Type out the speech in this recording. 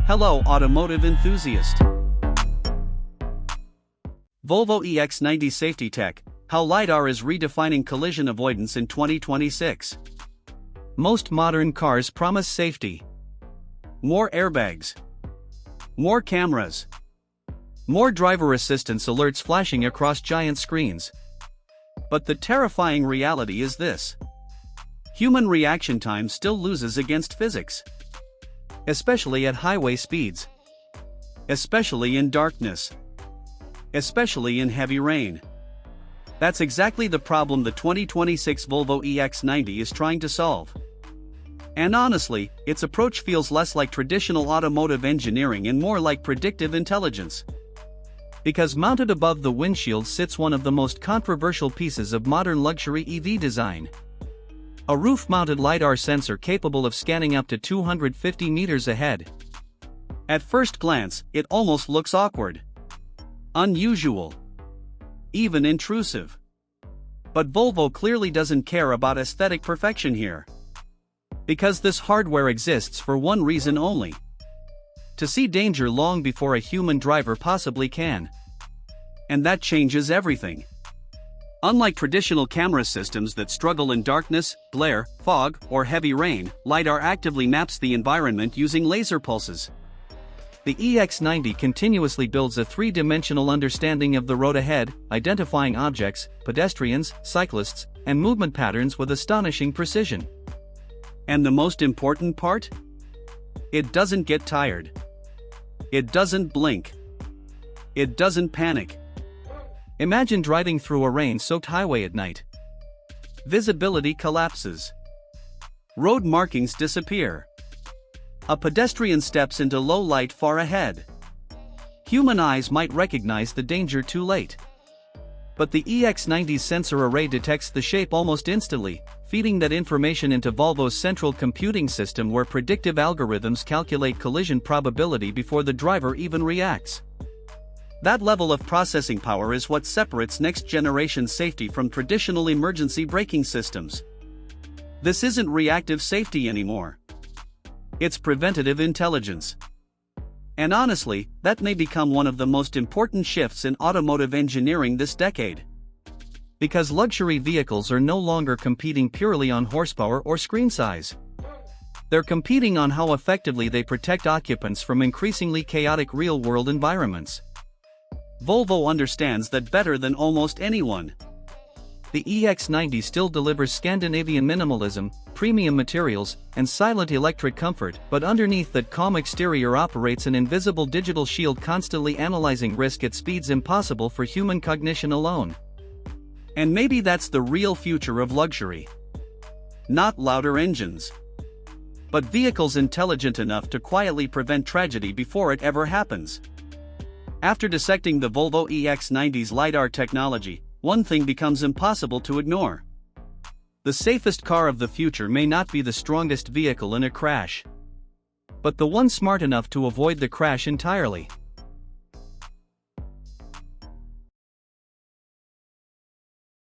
Hello automotive enthusiast. Volvo EX90 Safety Tech, how Lidar is redefining collision avoidance in 2026. Most modern cars promise safety. More airbags. More cameras. More driver assistance alerts flashing across giant screens. But the terrifying reality is this. Human reaction time still loses against physics. Especially at highway speeds. Especially in darkness. Especially in heavy rain. That's exactly the problem the 2026 Volvo EX90 is trying to solve. And honestly, its approach feels less like traditional automotive engineering and more like predictive intelligence. Because mounted above the windshield sits one of the most controversial pieces of modern luxury EV design. A roof-mounted LiDAR sensor capable of scanning up to 250 meters ahead. At first glance, it almost looks awkward. Unusual. Even intrusive. But Volvo clearly doesn't care about aesthetic perfection here. Because this hardware exists for one reason only. To see danger long before a human driver possibly can. And that changes everything. Unlike traditional camera systems that struggle in darkness, glare, fog, or heavy rain, LiDAR actively maps the environment using laser pulses. The EX90 continuously builds a three-dimensional understanding of the road ahead, identifying objects, pedestrians, cyclists, and movement patterns with astonishing precision. And the most important part? It doesn't get tired. It doesn't blink. It doesn't panic. Imagine driving through a rain-soaked highway at night. Visibility collapses. Road markings disappear. A pedestrian steps into low light far ahead. Human eyes might recognize the danger too late. But the EX90's sensor array detects the shape almost instantly, feeding that information into Volvo's central computing system where predictive algorithms calculate collision probability before the driver even reacts. That level of processing power is what separates next-generation safety from traditional emergency braking systems. This isn't reactive safety anymore. It's preventative intelligence. And honestly, that may become one of the most important shifts in automotive engineering this decade. Because luxury vehicles are no longer competing purely on horsepower or screen size. They're competing on how effectively they protect occupants from increasingly chaotic real-world environments. Volvo understands that better than almost anyone. The EX90 still delivers Scandinavian minimalism, premium materials, and silent electric comfort, but underneath that calm exterior operates an invisible digital shield constantly analyzing risk at speeds impossible for human cognition alone. And maybe that's the real future of luxury. Not louder engines. But vehicles intelligent enough to quietly prevent tragedy before it ever happens. After dissecting the Volvo EX90's LiDAR technology, one thing becomes impossible to ignore. The safest car of the future may not be the strongest vehicle in a crash, but the one smart enough to avoid the crash entirely.